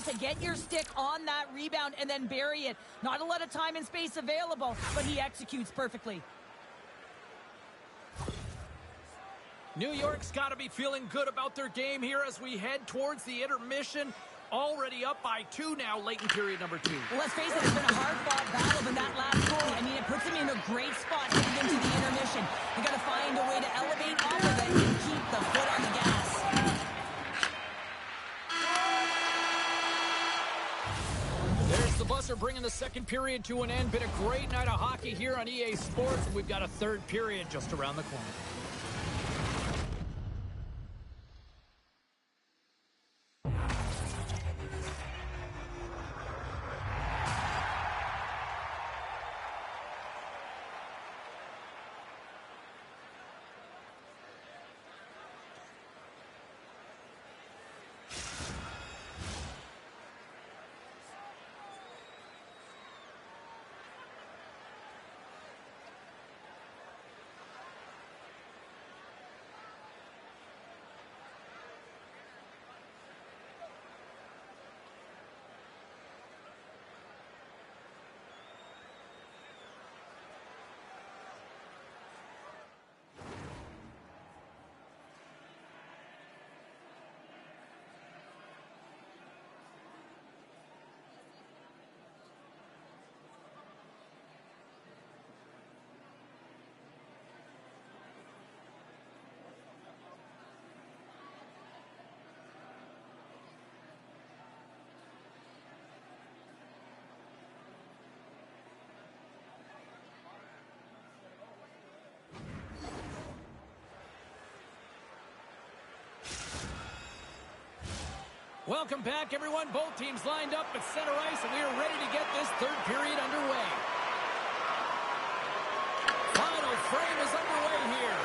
to get your stick on that rebound and then bury it. Not a lot of time and space available, but he executes perfectly. New York's got to be feeling good about their game here as we head towards the intermission. Already up by 2 now, late in period number 2. Well, let's face it, it's been a hard-fought battle, but that last goal, I mean, it puts him in a great spot heading into the intermission. You got to find a way to elevate off of it and keep the foot on the gas. There's the buzzer bringing the second period to an end. Been a great night of hockey here on EA Sports, and we've got a third period just around the corner. Welcome back, everyone. Both teams lined up at center ice, and we are ready to get this third period underway. Final frame is underway here.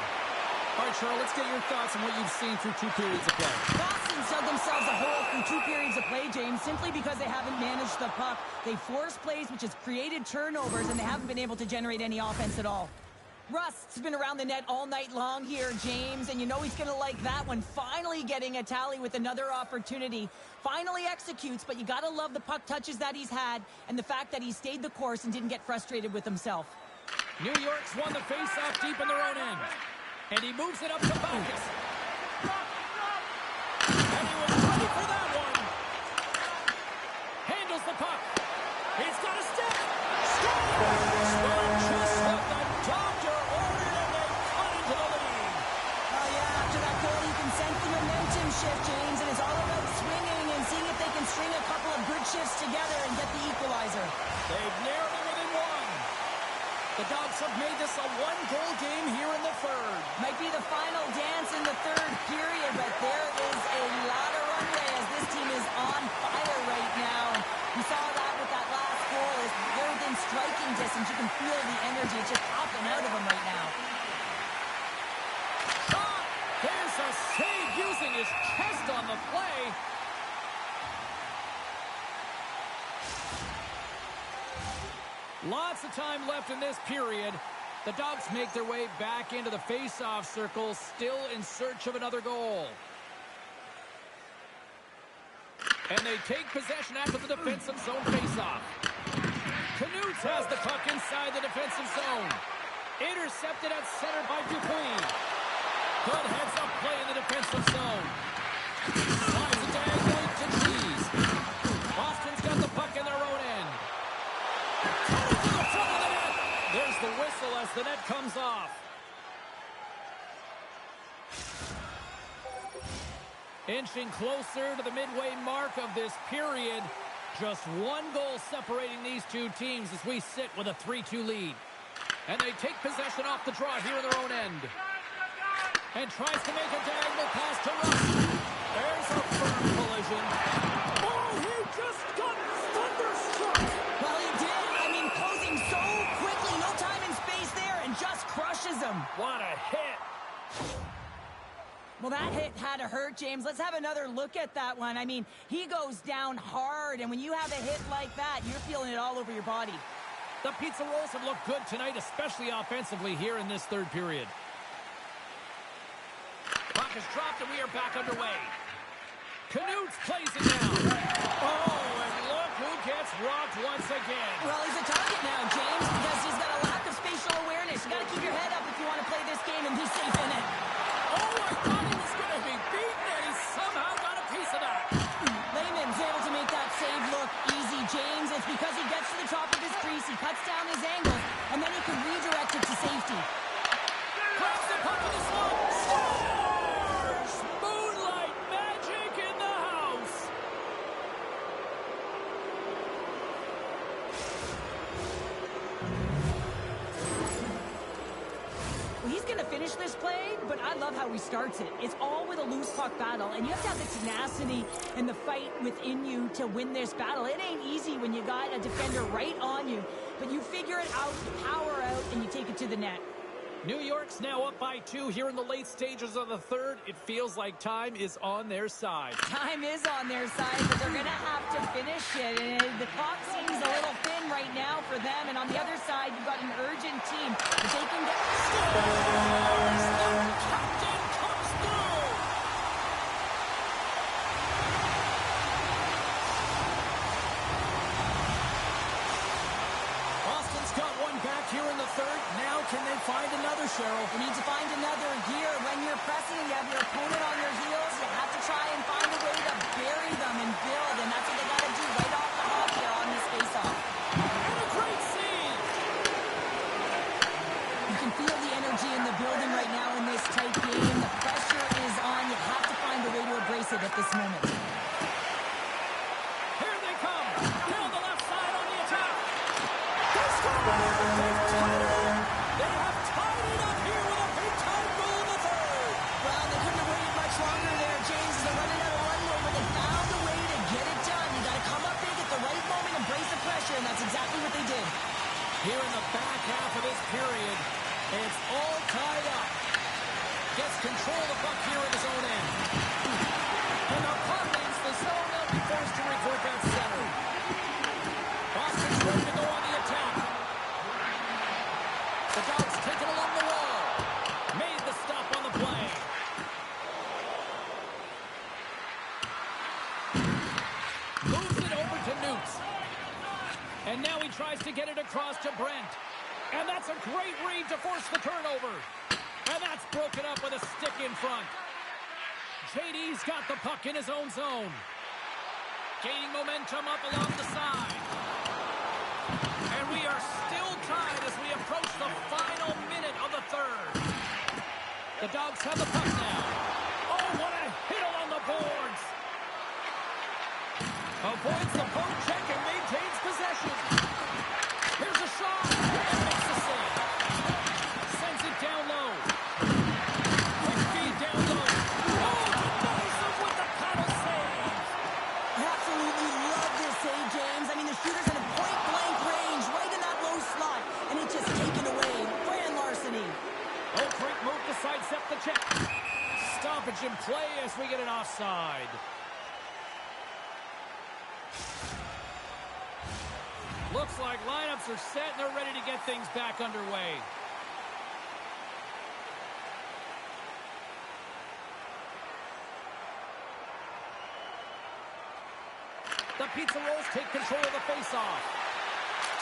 All right, Charles, let's get your thoughts on what you've seen through 2 periods of play. Boston dug themselves a hole through 2 periods of play, James, simply because they haven't managed the puck. They forced plays, which has created turnovers, and they haven't been able to generate any offense at all. Rust's been around the net all night long here, James, and you know he's going to like that one. Finally getting a tally with another opportunity. Finally executes, but you got to love the puck touches that he's had and the fact that he stayed the course and didn't get frustrated with himself. New York's won the face-off deep in their own end. And he moves it up to Bacchus. And he was ready for that one. Handles the puck. He's got a stick. Scores! Just what the doctor ordered, and they cut into the lead. Oh, yeah, after that goal, you can sense the momentum shift, James, and it's all about swinging and seeing if they can string a couple of good shifts together and get the equalizer. They've narrowed it within 1. The Dogs have made this a 1-goal game here in the third. Might be the final dance in the third period, but there is a lot of runway as this team is on fire right now. You saw that with that last goal. They're within striking distance. You can feel the energy. It's just popping out of them right now. Shot! There's a save using his chest on the play. Lots of time left in this period. The Dogs make their way back into the face-off circle, still in search of another goal. And they take possession after the defensive zone face-off. Knutz has the puck inside the defensive zone. Intercepted at center by Dupuis. Good heads-up play in the defensive zone. Slides it diagonally to Cheese. Boston's got the puck in their own end. There's the whistle as the net comes off. Inching closer to the midway mark of this period. Just 1 goal separating these 2 teams as we sit with a 3-2 lead. And they take possession off the draw here in their own end. And tries to make a diagonal pass to Russ. There's a firm collision. Oh, he just got thunderstruck. Well, he did. I mean, closing so quickly. No time and space there, and just crushes him. What a hit. Well, that hit had to hurt, James. Let's have another look at that one. I mean, he goes down hard, and when you have a hit like that, you're feeling it all over your body. The Pizza Rolls have looked good tonight, especially offensively here in this third period. Puck is dropped, and we are back underway. Knutz plays it down. Oh! It's because he gets to the top of his crease, he cuts down his angles, and then he can redirect it to safety. Grabs the puck in the slot. Scores! Moonlight magic in the house. Well, he's going to finish this play, but I love how he starts it. It's all with a loose puck battle, and you have to have the tenacity and the fight within you to win this battle. It ain't easy when you got a defender right on you, but you figure it out, you power out, and you take it to the net. New York's now up by 2 here in the late stages of the third. It feels like time is on their side. Time is on their side, but they're going to have to finish it. And the clock seems a little thin right now for them. And on the other side, you've got an urgent team. If they can get... Scores! The captain comes through! Boston's got one back here in the third. Now can they find another, Cheryl? You need to find another gear. When you're pressing and you have your opponent on your heels, you have to try and find a way to bury them and build. And that's what they got to do right off the hop here on this faceoff. And a great save! You can feel the energy in the building right now in this tight game. The pressure is on. You have to find a way to embrace it at this moment. Here they come! Down the left side on the attack! They score! They've tied it! They have tied it up here with a big-time goal in the third! Well, they couldn't have waited much longer there, James. They're running out of runway, but they found a way to get it done. You got to come up big at the right moment, embrace the pressure, and that's exactly what they did. Here in the back half of this period, it's all tied up. Gets control of the puck here at his own end. And the puck leaves the zone. They'll be forced to revert that center. Boston's ready to go on the attack. The Dogs take it along the wall. Made the stop on the play. Moves it over to Newts. And now he tries to get it across to Brent. And that's a great read to force the turnover. And that's broken up with a stick in front. JD's got the puck in his own zone. Gaining momentum up along the side. And we are still tied as we approach the final minute of the third. The Dogs have the puck now. Oh, what a hit along the boards. Avoids the poke check and maintains possession. Here's a shot. And makes the save. Sends it down low. Quick feed down low. Oh, denies him with the paddle save. I absolutely love this save, James. I mean, the shooter's in a point-blank range, right in that low slot, and it's just taken away. Grand larceny. Oh, great move to sidestep the check. Stoppage in play as we get an offside. Looks like lineups are set and they're ready to get things back underway. The Pizza Rolls take control of the faceoff.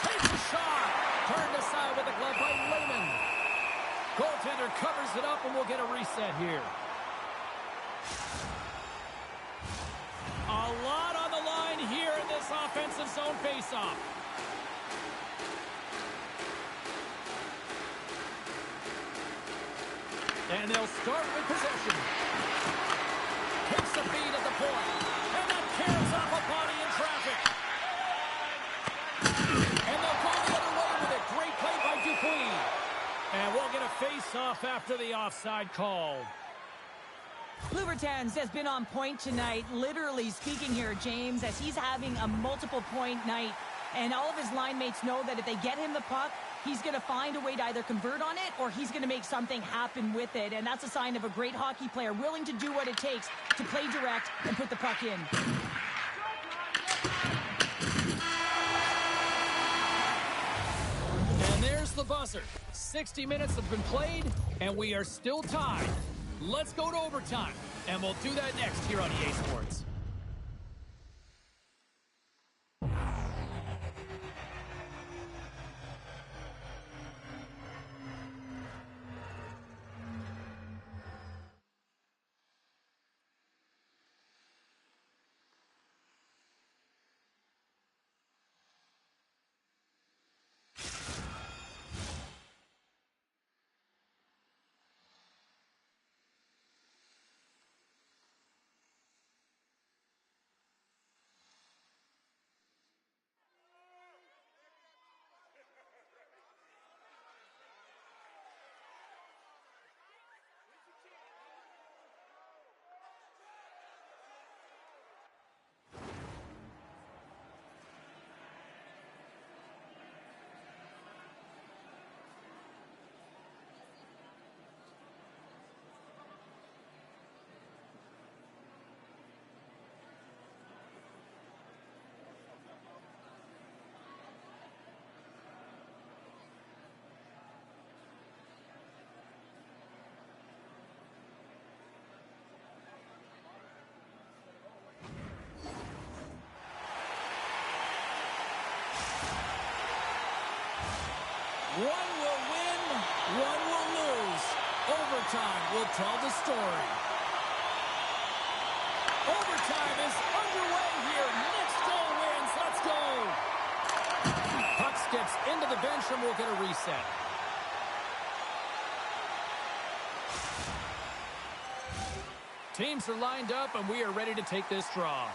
Takes a shot. Turned aside with the glove by Lehman. Goaltender covers it up and we'll get a reset here. A lot on the line here in this offensive zone faceoff. And they'll start with possession. Takes the feed at the point. And that carries off a body in traffic. And they'll go the other way with it. Great play by Dupuis. And we'll get a face-off after the offside call. Louvertans has been on point tonight, literally speaking here, James, as he's having a multiple-point night. And all of his line mates know that if they get him the puck, he's going to find a way to either convert on it or he's going to make something happen with it. And that's a sign of a great hockey player, willing to do what it takes to play direct and put the puck in. And there's the buzzer. 60 minutes have been played, and we are still tied. Let's go to overtime, and we'll do that next here on EA Sports. overtime will tell the story. Overtime is underway here. Next goal wins. Let's go. Puck skips into the bench and we'll get a reset. Teams are lined up and we are ready to take this draw.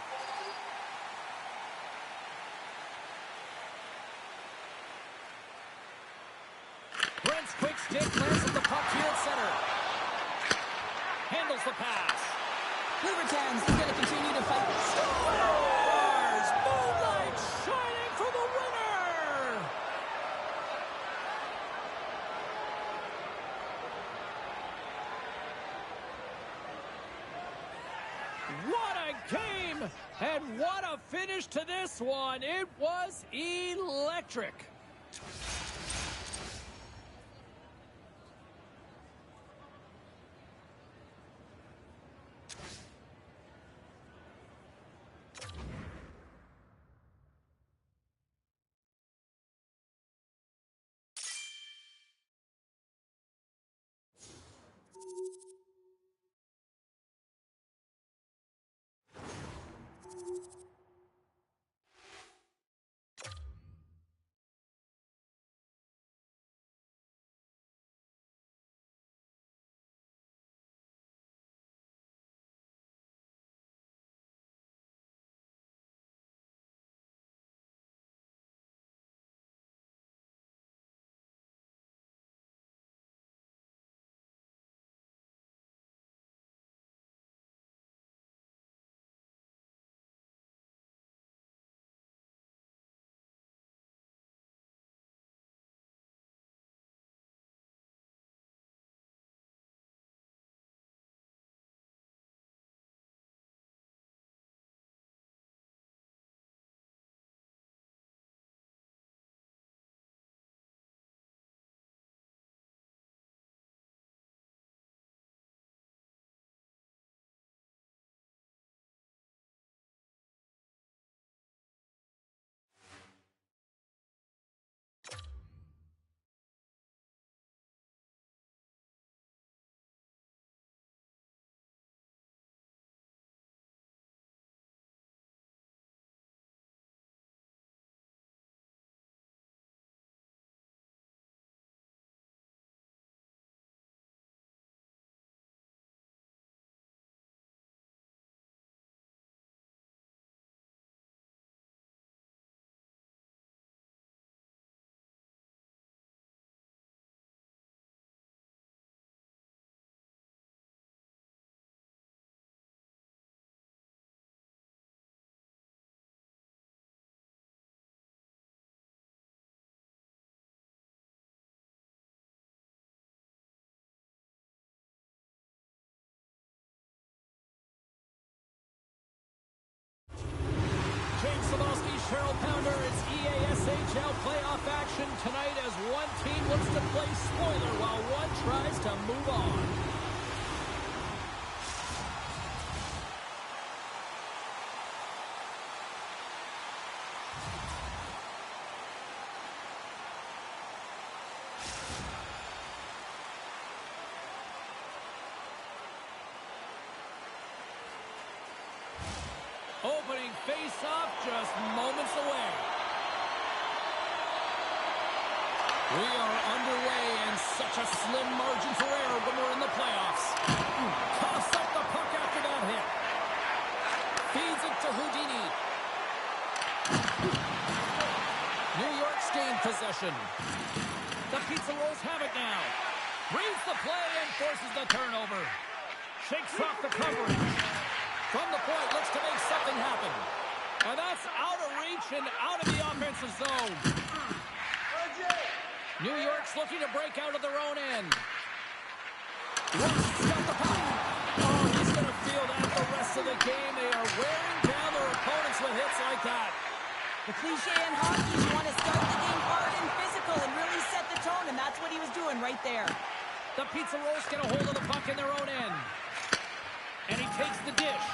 Brent's quick stick lands at the puck here at center. Handles the pass. Hoover Towns is going to continue to fight. Scores! Moonlight shining for the winner! What a game! And what a finish to this one! It was electric! Cheryl Pounder, it's EASHL playoff action tonight as one team looks to play spoiler while one tries to move on. Opening face-off just moments away. We are underway and such a slim margin for error when we're in the playoffs. Coughs up the puck after that hit. Feeds it to Houdini. New York's gained possession. The Pizza Rolls have it now. Reads the play and forces the turnover. Shakes off the coverage. From the point, looks to make something happen. And that's out of reach and out of the offensive zone. New York's looking to break out of their own end. Rust's got the puck. Oh, he's going to feel that the rest of the game. They are wearing down their opponents with hits like that. The cliche in hockey, you want to start the game hard and physical and really set the tone, and that's what he was doing right there. The Pizza Rolls get a hold of the puck in their own end. And he takes the dish.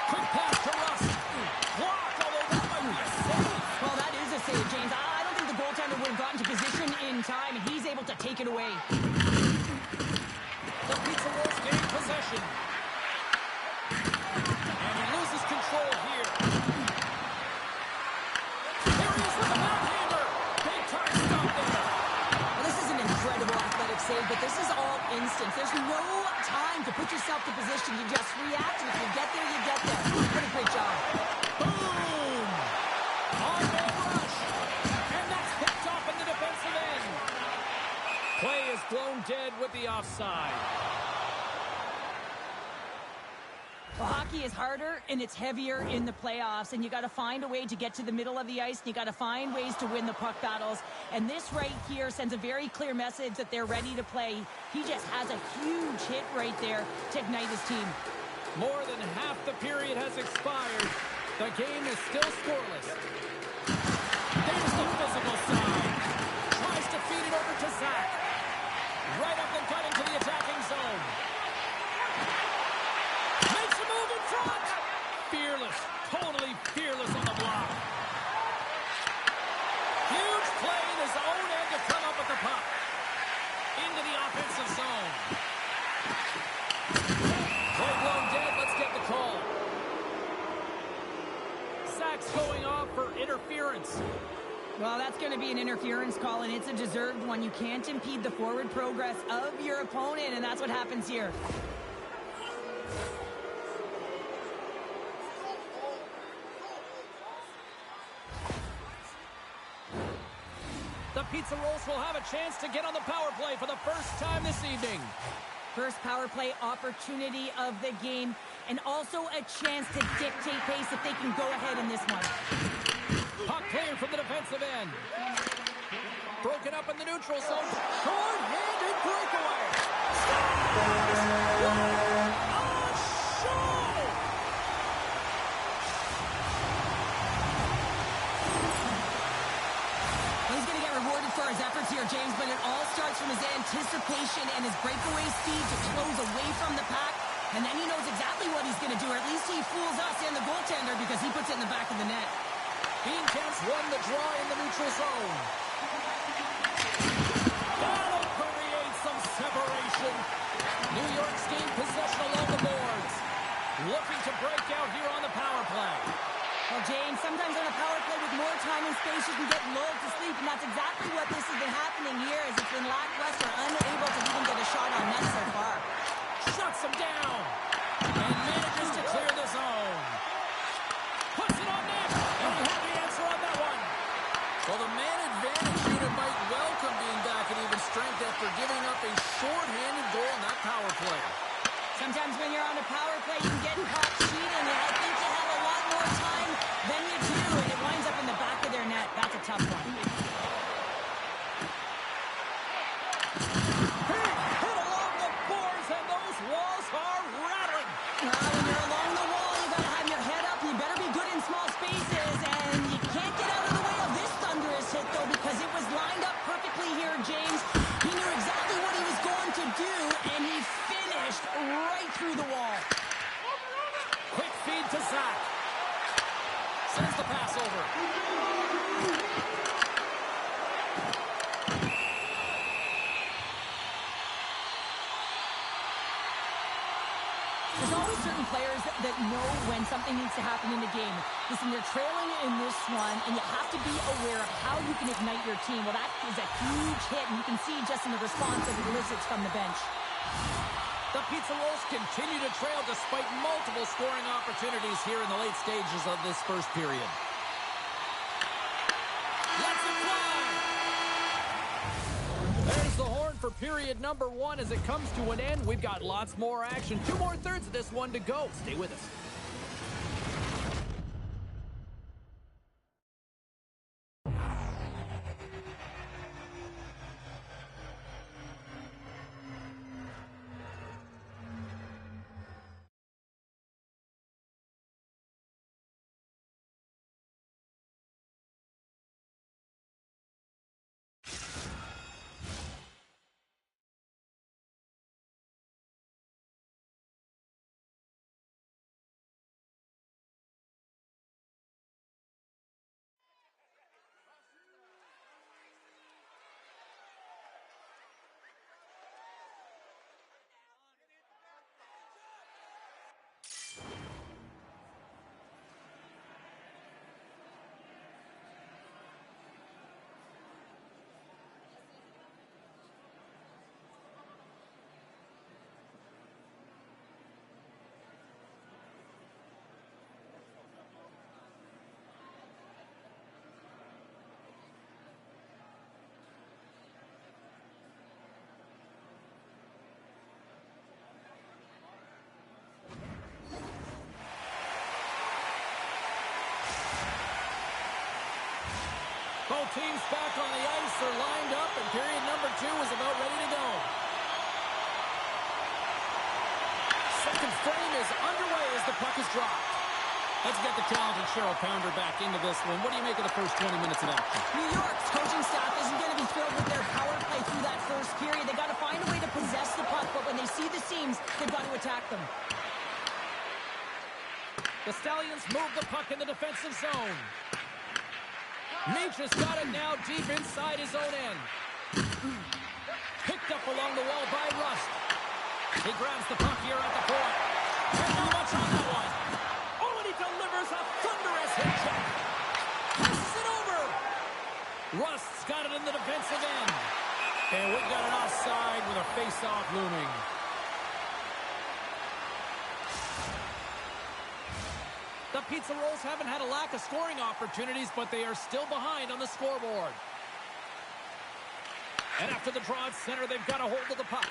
Quick pass to Rust. Blocked, although that might be a save. Well, that is a save, James. I don't think the goaltender would have gotten to position in time, and he's able to take it away. distance. There's no time to put yourself to position. You just react, and if you get there, you get there. What a great job. Boom! On the rush. And that's picked off in the defensive end. Play is blown dead with the offside. Well, hockey is harder and it's heavier in the playoffs, and you got to find a way to get to the middle of the ice, and you got to find ways to win the puck battles. And this right here sends a very clear message that they're ready to play. He just has a huge hit right there to ignite his team. More than half the period has expired. The game is still scoreless. There's the physical side. Tries to feed it over to Zach. Right up the gut into the attacking zone. Makes a move in front. Fearless. Totally fearless on the block. Huge play in his own end to come up with the puck. Into the offensive zone. Play blown dead. Let's get the call. Zach's going off for interference. Well, that's going to be an interference call, and it's a deserved one. You can't impede the forward progress of your opponent, and that's what happens here. The Pizza Rolls will have a chance to get on the power play for the first time this evening. First power play opportunity of the game, and also a chance to dictate pace if they can go ahead in this one. Puck cleared from the defensive end. Broken up in the neutral zone. Short-handed breakaway. A show! He's going to get rewarded for his efforts here, James, but it all starts from his anticipation and his breakaway speed to close away from the pack. And then he knows exactly what he's going to do, or at least he fools us and the goaltender because he puts it in the back of the net. Beancamp's won the draw in the neutral zone. That'll create some separation. New York's gained possession along the boards. Looking to break out here on the power play. Well, James, sometimes on a power play with more time and space, you can get lulled to sleep, and that's exactly what this has been happening here, as it's been lackluster, unable to even get a shot on net so far. Shuts him down. And manages to clear the zone. Puts it on net. And we have the answer on that one. Well, the man advantage unit might welcome being back at even strength after giving up a short-handed goal in that power play. Sometimes when you're on a power play, you can get caught cheating, and I think you have a lot more time than you do, and it winds up in the back of their net. That's a tough one. Hit along the boards, and those walls are rattling. When you're along the wall, you got to have your head up. You better be good in small spaces, and you can't get out of the way of this thunderous hit, though, because it was lined up perfectly here, James. He knew exactly what he was going to do, and he finished right through the wall. Quick feed to Zach. Sends the pass over. There's always certain players that know when something needs to happen in the game. Listen, you're trailing in this one, and you have to be aware of how you can ignite your team. Well, that is a huge hit, and you can see just in the response that it elicits from the bench. The Pizza Rolls continue to trail despite multiple scoring opportunities here in the late stages of this first period. Let's it fly! There's the horn for period number 1 as it comes to an end. We've got lots more action. 2 more thirds of this one to go. Stay with us. Both teams back on the ice are lined up, and period number 2 is about ready to go. Second frame is underway as the puck is dropped. Let's get the talented Cheryl Pounder back into this one. What do you make of the first 20 minutes of action? New York's coaching staff isn't going to be thrilled with their power play through that first period. They got to find a way to possess the puck, but when they see the seams, they've got to attack them. The Stallions move the puck in the defensive zone. Meach has got it now deep inside his own end. Picked up along the wall by Rust. He grabs the puck here at the point. And not much on that one. Oh, and he delivers a thunderous hit check. Passes it over. Rust's got it in the defensive end. And we've got an offside with a face-off looming. The Pizza Rolls haven't had a lack of scoring opportunities, but they are still behind on the scoreboard. And after the draw at center, they've got a hold of the puck.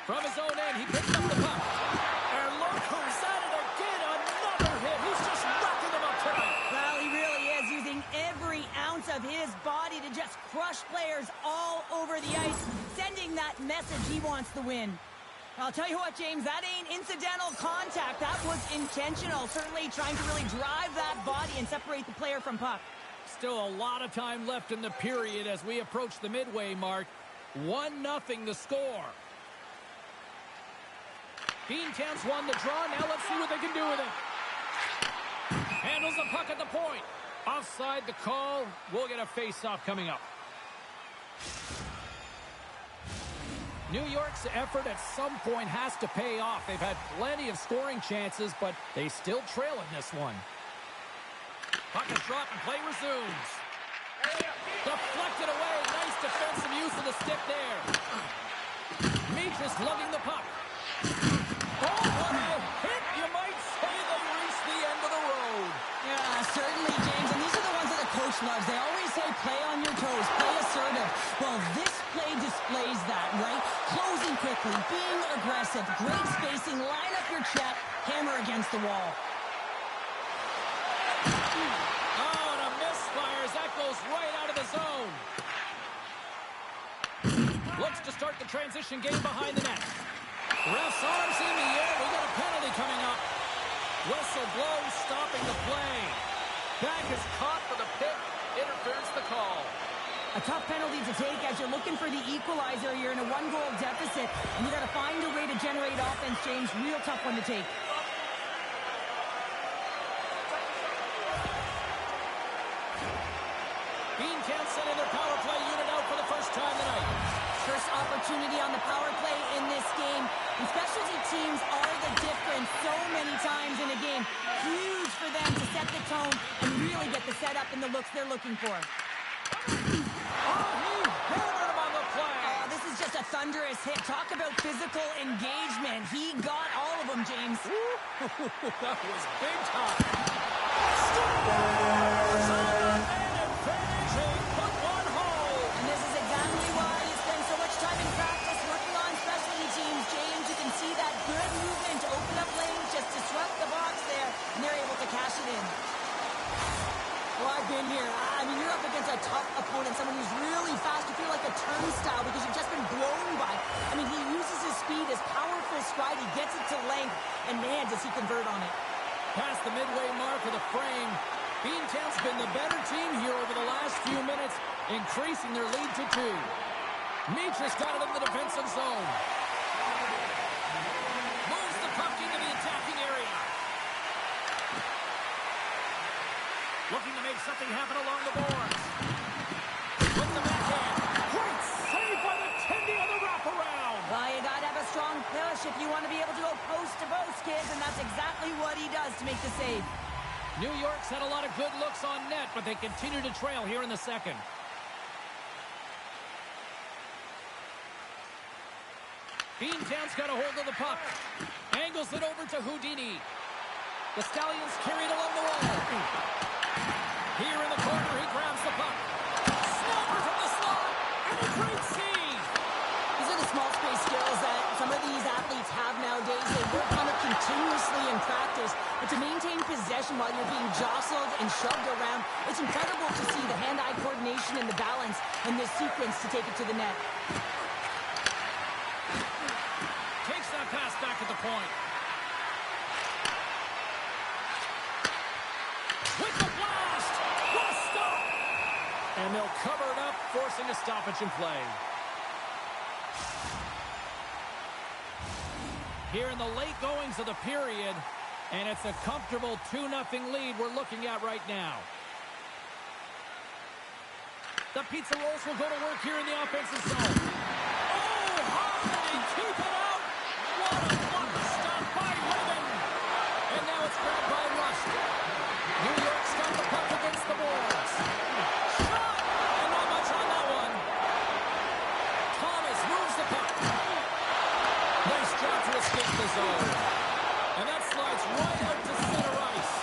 From his own end, he picks up the puck. And look who's at it again. Another hit. He's just rocking them up tonight. Well, he really is using every ounce of his body to just crush players all over the ice, sending that message he wants to win. I'll tell you what, James, that ain't incidental contact. That was intentional, certainly trying to really drive that body and separate the player from puck. Still a lot of time left in the period as we approach the midway mark. 1-0 the score. Beantown's won the draw. Now let's see what they can do with it. Handles the puck at the point. Offside the call. We'll get a face-off coming up. New York's effort at some point has to pay off. They've had plenty of scoring chances, but they still trail in this one. Puck is dropped and play resumes. Deflected away. Nice defensive use of the stick there. Meach is lugging the puck. Oh, what a hit! You might say they reached the end of the road. Yeah, certainly, James. And these are the ones that the coach loves. They always say play on your toes, play assertive. Well, this play displays that, right? Closing quickly, being aggressive, great spacing, line up your check, hammer against the wall. Oh, and a misfire as that goes right out of the zone. Looks to start the transition game behind the net. Ref's arms in the air. We got a penalty coming up. Whistle blows, stopping the play. Back is caught for the pick. Interference the call. A tough penalty to take as you're looking for the equalizer. You're in a one-goal deficit, and you got to find a way to generate offense, James. Real tough one to take. Beantown sending their power play unit out for the first time tonight. First opportunity on the power play in this game. And specialty teams are the difference so many times in a game. Huge for them to set the tone and really get the setup and the looks they're looking for. Oh, he hammered him on the play. This is just a thunderous hit. Talk about physical engagement. He got all of them, James. That was big time. And this is exactly why you spend so much time in practice working on specialty teams, James. You can see that good movement to open up lanes, just disrupt the box there, and they're able to cash it in. Well, I've been here. I mean, you're up against a tough opponent, someone who's really fast. You feel like a turnstile because you've just been blown by. I mean, he uses his speed, his powerful stride. He gets it to length, and man, does he convert on it. Past the midway mark of the frame, Beantown's been the better team here over the last few minutes, increasing their lead to 2. Meach has got it in the defensive zone. Moves the puck into the attacking area. Looking to make something happen along the boards. With the backhand. Great save by the Tendy on the wraparound. Well, you got to have a strong push if you want to be able to go post to post, kids, and that's exactly what he does to make the save. New York's had a lot of good looks on net, but they continue to trail here in the second. Beantown's got a hold of the puck. Angles it over to Houdini. The Stallions carried along the wall. Here in the corner, he grabs the puck. Snapper from the slot, and a great save. These are the small space skills that some of these athletes have nowadays. They work on it continuously in practice, but to maintain possession while you're being jostled and shoved around, it's incredible to see the hand-eye coordination and the balance in this sequence to take it to the net. Takes that pass back at the point. With the blast! What a stop! And they'll cover it up, forcing a stoppage in play. Here in the late goings of the period, and it's a comfortable 2-0 lead we're looking at right now. The Pizza Rolls will go to work here in the offensive zone. Oh, hard, and keep it out. What a blocker stop by Ribbon. And now it's grabbed by Rust. New York's got the puck against the boards. Shot, and not much on that one. Thomas moves the puck. Nice job to escape the zone. And that slides right out to center ice.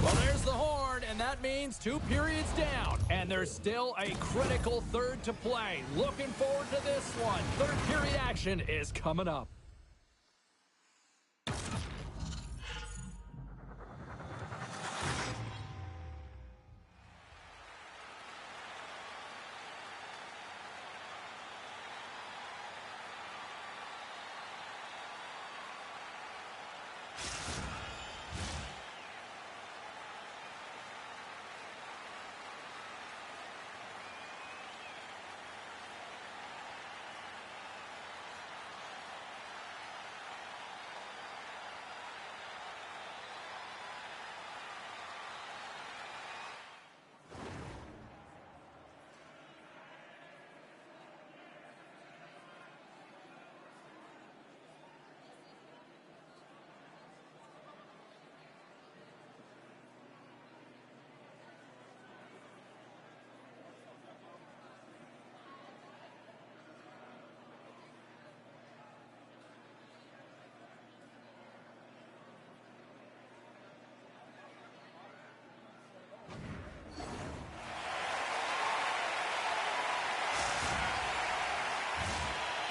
Well, there's the horn, and that means 2 periods down. And there's still a critical third to play. Looking forward to this one. Third period action is coming up.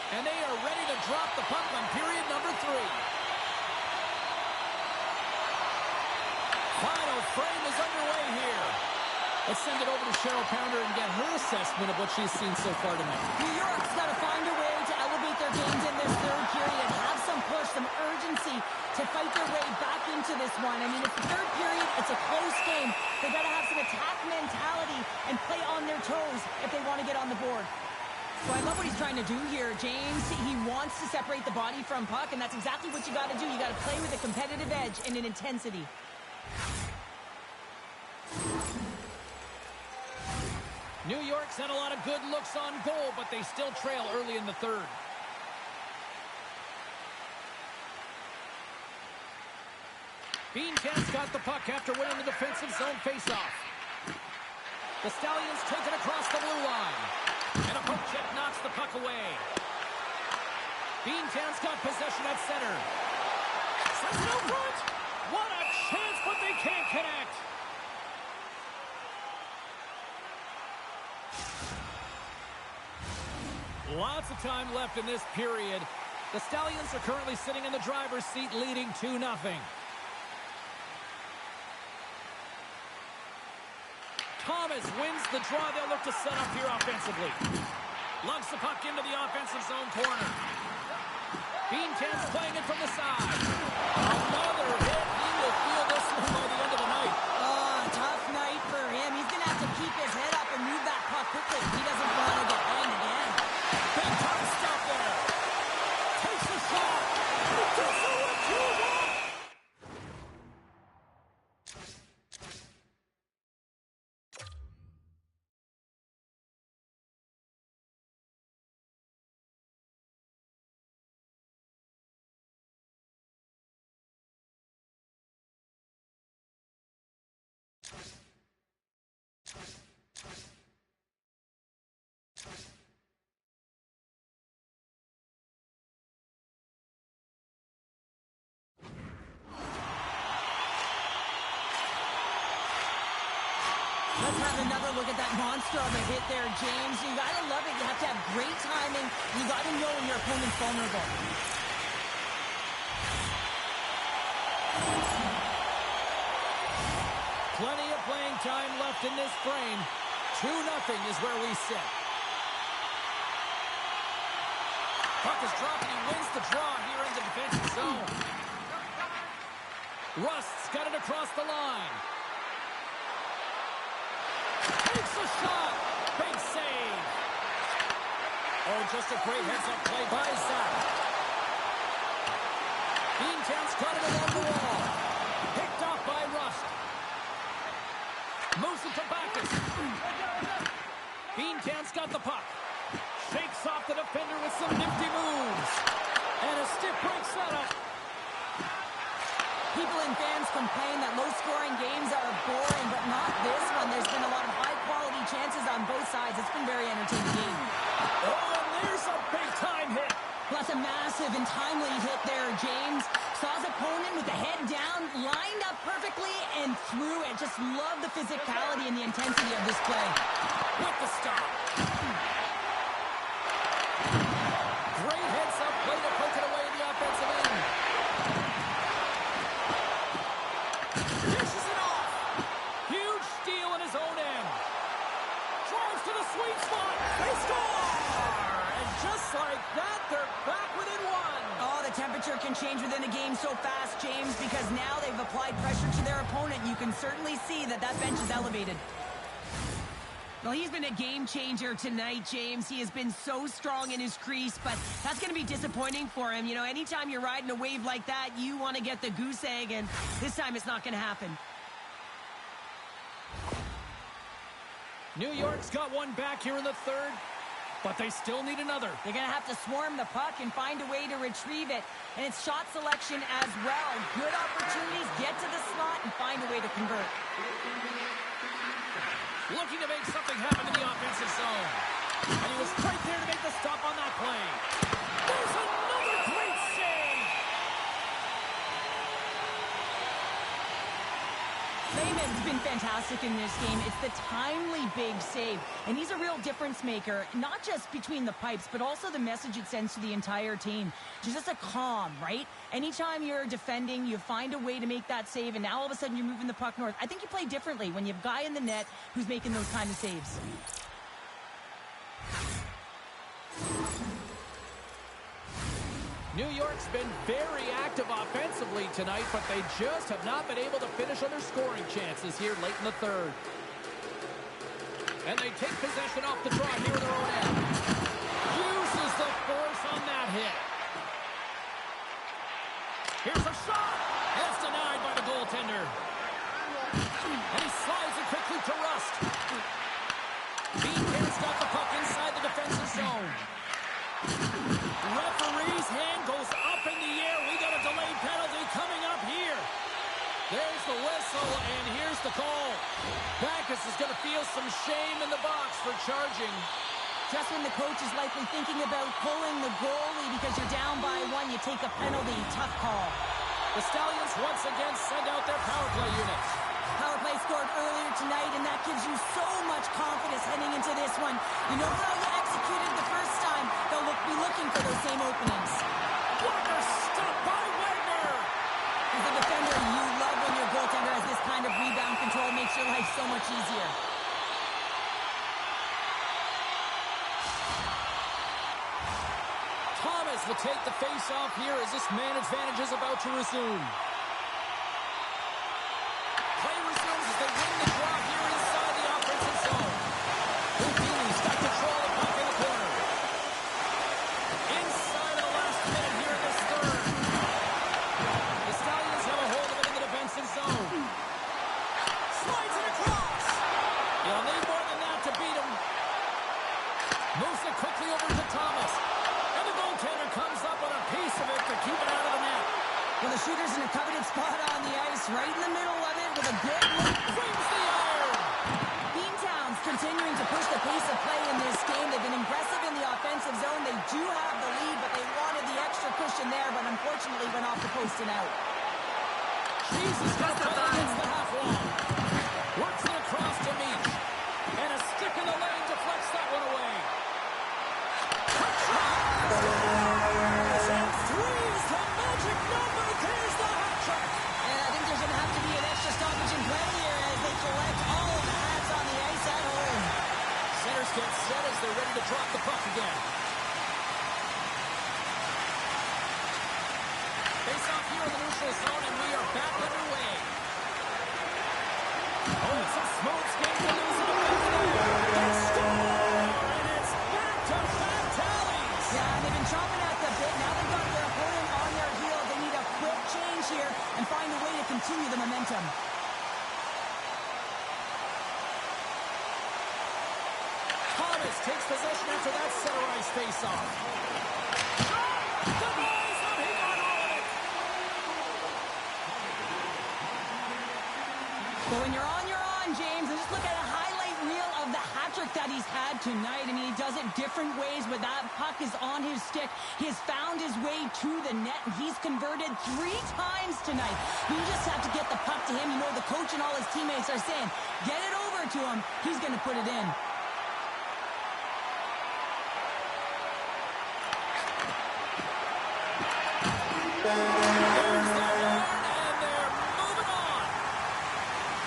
And they are ready to drop the puck on period number 3. Final frame is underway here. Let's send it over to Cheryl Pounder and get her assessment of what she's seen so far tonight. New York's got to find a way to elevate their games in this third period, have some push, some urgency to fight their way back into this one. I mean, it's the third period, it's a close game. They got to have some attack mentality and play on their toes if they want to get on the board. So I love what he's trying to do here, James. He wants to separate the body from puck, and that's exactly what you got to do. You got to play with a competitive edge and an intensity. New York's had a lot of good looks on goal, but they still trail early in the third. Beancamp's got the puck after winning the defensive zone faceoff. The Stallions take it across the blue line. And a poke check knocks the puck away. Beantown's got possession at center. Sends it out front. What a chance, but they can't connect. Lots of time left in this period. The Stallions are currently sitting in the driver's seat, leading 2-0. Thomas wins the draw. They'll look to set up here offensively. Lugs the puck into the offensive zone corner. Beantown's playing it from the side. Another hit. He will feel this one by the end of the night. Tough night for him. He's going to have to keep his head up and move that puck quickly. He doesn't want to get banged again. Big time stop there. Takes the shot. It does it with 2-1. Let's have another look at that monster of a hit there, James. You gotta love it. You have to have great timing. You gotta know when your opponent's vulnerable. Plenty of playing time left in this frame. 2-0 is where we sit. Puck is dropped and he wins the draw here in the defensive zone. Rust's got it across the line. Takes a shot. Big save. Oh, just a great heads-up play by Zach. Beantown's got it along the wall. Picked off by Rust. Moves it to Backus. Beantown's got the puck. Shakes off the defender with some nifty moves. And a stiff break setup. People and fans complain that low-scoring games are boring, but not this one. There's been a lot of high-quality chances on both sides. It's been a very entertaining game. Oh, and there's a big-time hit. Plus a massive and timely hit there, James. Saw his opponent with the head down, lined up perfectly, and threw it. Just love the physicality and the intensity of this play. With the stop. Great heads-up play to poke it away in the offensive end. Dishes it off. Huge steal in his own end. Drives to the sweet spot. They score! And just like that, they're back within one. Oh, the temperature can change within a game so fast, James, because now they've applied pressure to their opponent. You can certainly see that that bench is elevated. Well, he's been a game changer tonight, James. He has been so strong in his crease, but that's going to be disappointing for him. You know, anytime you're riding a wave like that, you want to get the goose egg, and this time it's not going to happen. New York's got one back here in the third, but they still need another. They're going to have to swarm the puck and find a way to retrieve it. And it's shot selection as well. Good opportunities, get to the slot, and find a way to convert. Looking to make something happen in the offensive zone. And he was right there to make the stop on that play. There's another great save! Lehman's been fantastic in this game. It's the timely big save. And he's a real difference maker, not just between the pipes, but also the message it sends to the entire team. Just a calm, right? Anytime you're defending, you find a way to make that save, and now all of a sudden you're moving the puck north. I think you play differently when you have a guy in the net who's making those kind of saves. New York's been very active offensively tonight, but they just have not been able to finish on their scoring chances here late in the third. And they take possession off the draw here in their own end. Uses the force on that hit. Here's a shot. That's denied by the goaltender. And he slides it quickly to Rust. Beantown's got the puck inside the defensive zone. Referee's hand goes up in the air. We got a delayed penalty coming up here. There's the whistle, and here's the call. Backus is going to feel some shame in the box for charging. Just when the coach is likely thinking about pulling the goalie because you're down by one, you take a penalty. Tough call. The Stallions once again send out their power play units. Power play scored earlier tonight, and that gives you so much confidence heading into this one. You know how you executed the first time. They'll be looking for those same openings. Walker stopped by Wagner. As a defender, you love when your goaltender has this kind of rebound control. Makes your life so much easier. Thomas will take the face-off here as this man advantage is about to resume. Play resumes as they win the draw here inside the offensive zone. Houdini's got control of the puck in the corner. Inside of the last minute here in this third. The Stallions have a hold of it in the defensive zone. Slides it across. You'll need more than that to beat him. Moves it quickly over to Thomas. And the goaltender comes up with a piece of it to keep it out of the net. Well, the shooter's in a coveted spot on the ice, right in the middle of it with a good look. Brings the iron. Beantown's continuing to push the pace of play in this game. They've been impressive in the offensive zone. They do have the lead, but they wanted the extra cushion there, but unfortunately went off the post and out. Jesus got the against the half wall. Works it across to Meach. drop the puck again. Face off here in the neutral zone, and we are back underway. Oh, it's a smooth skate to lose it back there. They score, and it's back to back tallies. Yeah, they've been chomping at the bit. Now they've got their opponent on their heels. They need a quick change here and find a way to continue the momentum. Thomas takes possession after that center ice face-off. The ball's up. He got all of it. So when you're on, James, and just look at a highlight reel of the hat-trick that he's had tonight. I mean, he does it different ways, but that puck is on his stick. He has found his way to the net, and he's converted 3 times tonight. You just have to get the puck to him. You know, the coach and all his teammates are saying, get it over to him. He's going to put it in. There's the horn, and they're moving on.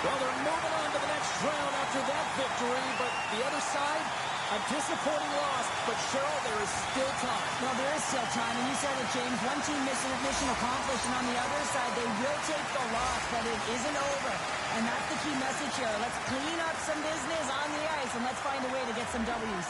Well, they're moving on to the next round after that victory, but the other side, a disappointing loss. But, Cheryl, there is still time. Well, there is still time, and you said it, James. One team mission accomplished, and on the other side, they will take the loss, but it isn't over. And that's the key message here. Let's clean up some business on the ice, and let's find a way to get some W's.